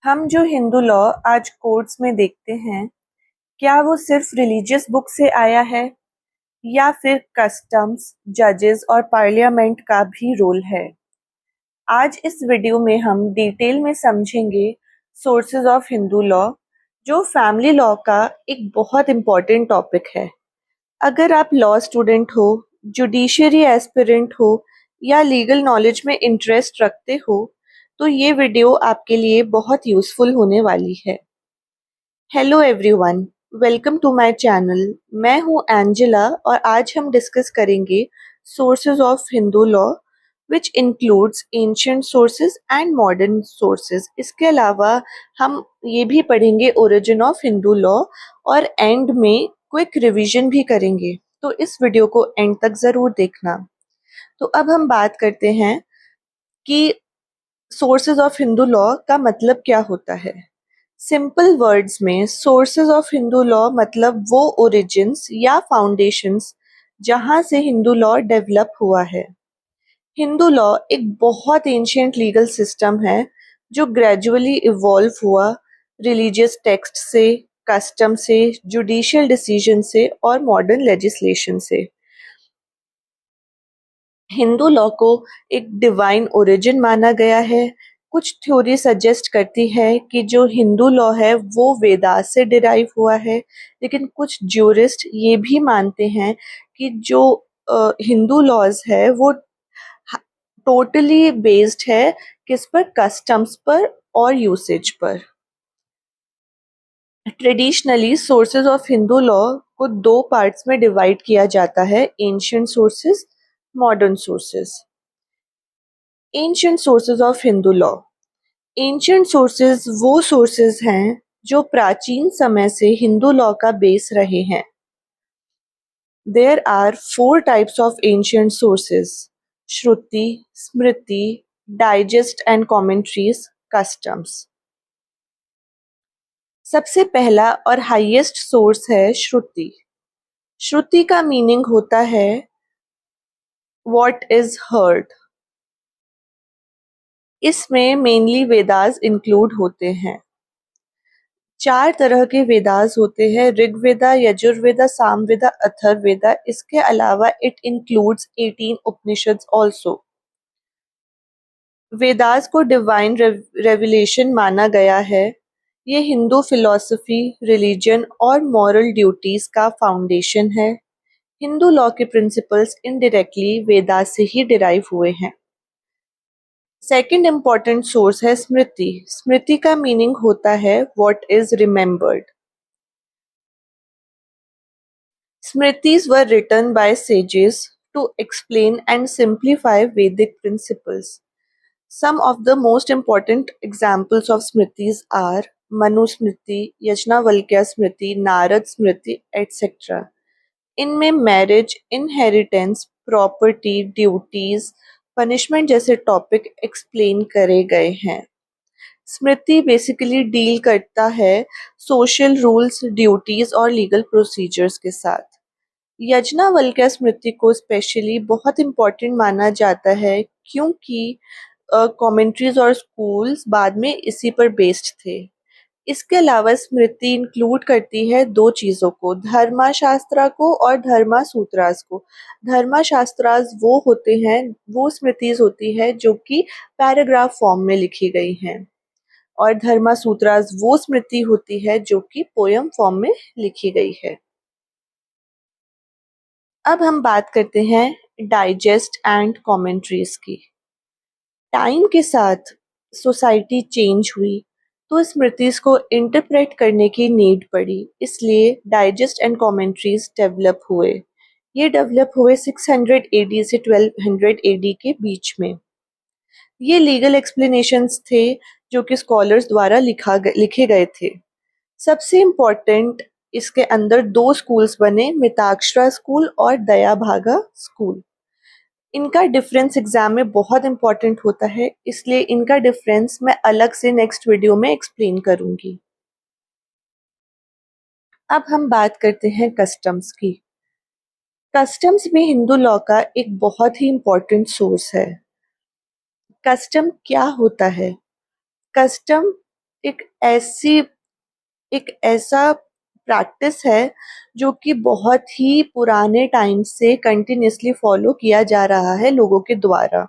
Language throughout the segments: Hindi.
हम जो हिंदू लॉ आज कोर्ट्स में देखते हैं, क्या वो सिर्फ रिलीजियस बुक से आया है या फिर कस्टम्स, जजेस और पार्लियामेंट का भी रोल है? आज इस वीडियो में हम डिटेल में समझेंगे सोर्सेज ऑफ हिंदू लॉ, जो फैमिली लॉ का एक बहुत इम्पोर्टेंट टॉपिक है। अगर आप लॉ स्टूडेंट हो, जुडिशरी एस्पिरेंट हो या लीगल नॉलेज में इंटरेस्ट रखते हो, तो ये वीडियो आपके लिए बहुत यूज़फुल होने वाली है। Hello everyone, welcome to my channel. मैं हूँ एंजेला और आज हम डिस्कस करेंगे sources of Hindu law, which includes ancient sources and modern sources. इसके अलावा हम ये भी पढ़ेंगे ओरिजिन ऑफ हिंदू लॉ और एंड में क्विक रिवीजन भी करेंगे। तो इस वीडियो को एंड तक ज़रूर देखना। तो अब हम बात करते हैं कि सोर्सेज ऑफ हिंदू लॉ का मतलब क्या होता है। सिंपल वर्ड्स में सोर्सेज ऑफ हिंदू लॉ मतलब वो ओरिजिन्स या फाउंडेशंस जहां से हिंदू लॉ डेवलप हुआ है। हिंदू लॉ एक बहुत एंशियंट लीगल सिस्टम है जो ग्रेजुअली इवॉल्व हुआ रिलीजियस टेक्स्ट से, कस्टम से, जुडिशियल डिसीजन से और मॉडर्न लेजिस्लेशन से। हिंदू लॉ को एक डिवाइन ओरिजिन माना गया है। कुछ थ्योरी सजेस्ट करती है कि जो हिंदू लॉ है वो वेदास से डिराइव हुआ है, लेकिन कुछ ज्यूरिस्ट ये भी मानते हैं कि जो हिंदू लॉज है वो टोटली बेस्ड है किस पर, कस्टम्स पर और यूसेज पर। Traditionally sources of Hindu law को दो पार्ट्स में डिवाइड किया जाता है, ancient sources, modern sources. Ancient sources of Hindu law. Ancient sources वो सोर्सेज हैं जो प्राचीन समय से हिंदू लॉ का बेस रहे हैं। There are 4 types of ancient sources: Shruti, Smriti, digest and commentaries, customs. सबसे पहला और हाईएस्ट सोर्स है श्रुति। श्रुति का मीनिंग होता है व्हाट इज हर्ड। इसमें मेनली वेदास इंक्लूड होते हैं। 4 तरह के वेदास होते हैं: ऋग्वेदा, यजुर्वेदा, सामवेदा, अथर्ववेदा। इसके अलावा it includes 18 Upanishads also. Vedas को डिवाइन रेवलेशन माना गया है। ये हिंदू फिलॉसफी, रिलीजन और मॉरल ड्यूटीज का फाउंडेशन है। हिंदू लॉ के प्रिंसिपल्स इनडायरेक्टली वेदास से ही डिराइव हुए हैं। सेकंड इम्पॉर्टेंट सोर्स है स्मृति। स्मृति का मीनिंग होता है what is remembered. Smritis were written by sages to explain and simplify Vedic principles. Some of the most important examples of Smritis are Manu Smriti, Yajnavalkya Smriti, Narad Smriti, etc. इनमें marriage, inheritance, property, duties, punishment जैसे टॉपिक एक्सप्लेन करे गए हैं। स्मृति बेसिकली डील करता है सोशल रूल्स, ड्यूटीज और लीगल प्रोसीजर्स के साथ। यज्ञवल्क्य स्मृति को स्पेशली बहुत इम्पोर्टेंट माना जाता है क्योंकि कमेंट्रीज और स्कूल्स बाद में इसी पर बेस्ड थे। इसके अलावा स्मृति इंक्लूड करती है 2 चीज़ों को, धर्मशास्त्रा को और धर्मसूत्रास को। धर्मशास्त्रास वो होते हैं, वो स्मृतिज होती है जो कि पैराग्राफ फॉर्म में लिखी गई हैं, और धर्मसूत्रास वो स्मृति होती है जो कि पोयम फॉर्म में लिखी गई है। अब हम बात करते हैं डाइजेस्ट एंड कमेंट्रीज की। टाइम के साथ सोसाइटी चेंज हुई तो स्मृतिज को इंटरप्रेट करने की नीड पड़ी, इसलिए डाइजेस्ट एंड कमेंट्रीज डेवलप हुए। ये डेवलप हुए 600 एडी से 1200 एडी के बीच में। ये लीगल एक्सप्लेनेशंस थे जो कि स्कॉलर्स द्वारा लिखे गए थे। सबसे इम्पोर्टेंट इसके अंदर 2 स्कूल्स बने, मिताक्षरा स्कूल और दया भागा स्कूल। इनका डिफरेंस एग्जाम में बहुत इम्पोर्टेंट होता है, इसलिए इनका डिफरेंस मैं अलग से नेक्स्ट वीडियो में एक्सप्लेन करूंगी। अब हम बात करते हैं कस्टम्स की। कस्टम्स भी हिंदू लॉ का एक बहुत ही इम्पोर्टेंट सोर्स है। कस्टम क्या होता है? कस्टम एक ऐसा प्रैक्टिस है जो कि बहुत ही पुराने टाइम से कंटिन्यूअसली फॉलो किया जा रहा है लोगों के द्वारा।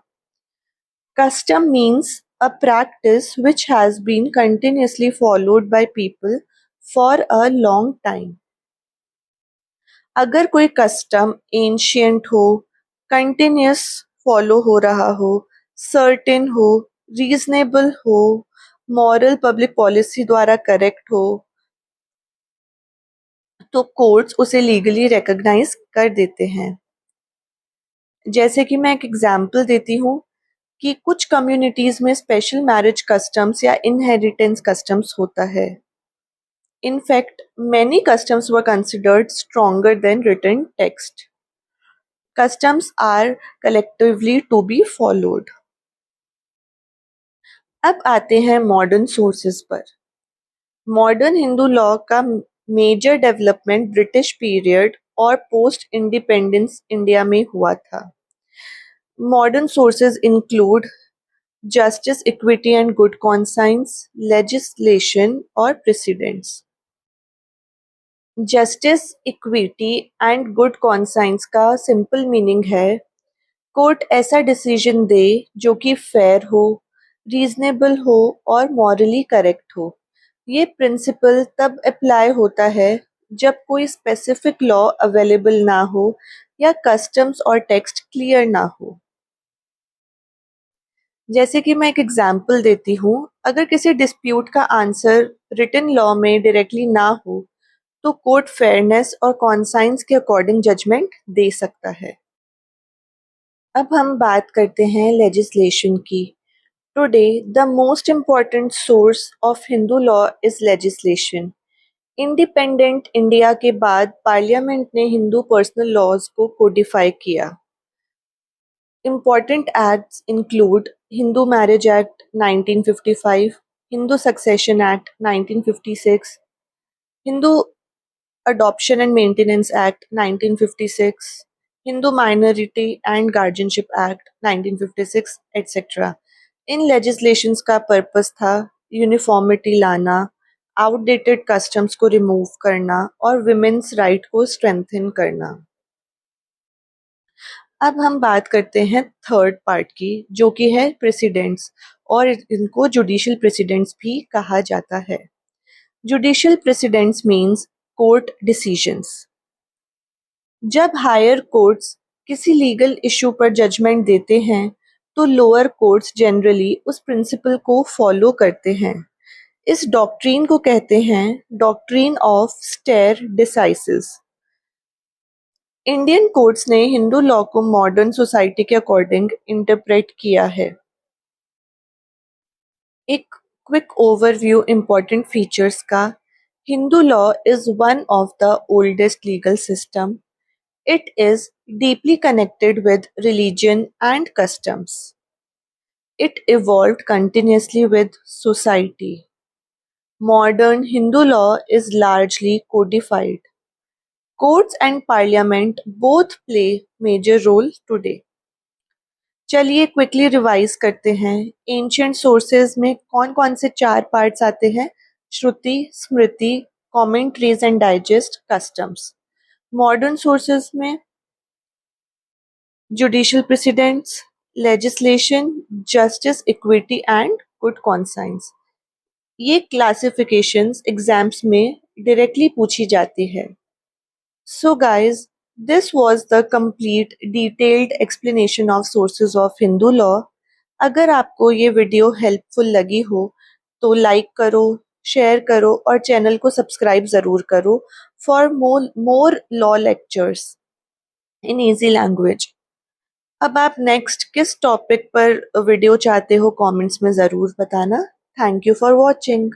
Custom means a practice which has been continuously followed by people for a long time. अगर कोई कस्टम एंशियंट हो, कंटिन्यूस फॉलो हो रहा हो, सर्टेन हो, रीजनेबल हो, मॉरल पब्लिक पॉलिसी द्वारा करेक्ट हो, तो कोर्ट्स उसे लीगली रिकॉग्नाइज कर देते हैं। जैसे कि मैं एक एग्जांपल देती हूँ कि कुछ कम्युनिटीज में स्पेशल मैरिज कस्टम्स या इनहेरिटेंस कस्टम्स होता है। In fact, many customs were considered stronger than written text. Customs are collectively to be followed. अब आते हैं मॉडर्न सोर्सेज पर। मॉडर्न हिंदू लॉ का मेजर डेवलपमेंट ब्रिटिश पीरियड और पोस्ट इंडिपेंडेंस इंडिया में हुआ था। Modern sources include justice, equity and good conscience, legislation और precedents. Justice, equity and good conscience का सिंपल मीनिंग है कोर्ट ऐसा डिसीजन दे जो कि फेयर हो, रीजनेबल हो और मॉरली करेक्ट हो। ये प्रिंसिपल तब अप्लाई होता है जब कोई स्पेसिफिक लॉ अवेलेबल ना हो या कस्टम्स और टेक्स्ट क्लियर ना हो। जैसे कि मैं एक एग्जांपल देती हूँ, अगर किसी डिस्प्यूट का आंसर रिटन लॉ में डायरेक्टली ना हो तो कोर्ट फेयरनेस और कॉन्साइंस के अकॉर्डिंग जजमेंट दे सकता है। अब हम बात करते हैं लेजिस्लेशन की। Today the most important source of Hindu law is legislation. Independent India के बाद पार्लियामेंट ने हिंदू पर्सनल लॉज को कोडिफाई किया। Important acts include Hindu Marriage Act 1955, Hindu Succession Act 1956, Hindu Adoption and Maintenance Act 1956, Hindu Minority and Guardianship Act 1956, etc. In legislations का पर्पस था यूनिफॉर्मिटी लाना, आउटडेटेड कस्टम्स को रिमूव करना और विमेन्स राइट को स्ट्रेंथन करना। अब हम बात करते हैं थर्ड पार्ट की, जो कि है प्रेसिडेंट्स, और इनको जुडिशियल प्रेसिडेंट्स भी कहा जाता है। Judicial precedents means court decisions. जब हायर कोर्ट्स किसी लीगल इशू पर जजमेंट देते हैं तो लोअर कोर्ट्स जनरली उस प्रिंसिपल को फॉलो करते हैं। इस डॉक्ट्रीन को कहते हैं doctrine of stare decisis. Indian courts ने हिंदू लॉ को मॉडर्न सोसाइटी के अकॉर्डिंग इंटरप्रेट किया है। एक क्विक ओवरव्यू इम्पोर्टेंट फीचर्स का। Hindu law is one of the oldest legal system. It is deeply connected with religion and customs. It evolved continuously with society. Modern Hindu law is largely codified. Courts and parliament both play major role today. चलिए क्विकली रिवाइज करते हैं। एंशियंट सोर्सेज में कौन कौन से 4 पार्ट्स आते हैं? Shruti, Smriti, commentaries and digest, customs. Modern sources में judicial precedents, legislation, justice, equity and good conscience. ये क्लासिफिकेशंस एग्जाम्स में डायरेक्टली पूछी जाती है। So guys, this was the complete detailed explanation of sources of Hindu law. अगर आपको ये वीडियो हेल्पफुल लगी हो तो लाइक करो, शेयर करो और चैनल को सब्सक्राइब ज़रूर करो for more law lectures in easy language. अब आप नेक्स्ट किस टॉपिक पर वीडियो चाहते हो कमेंट्स में ज़रूर बताना। Thank you for watching.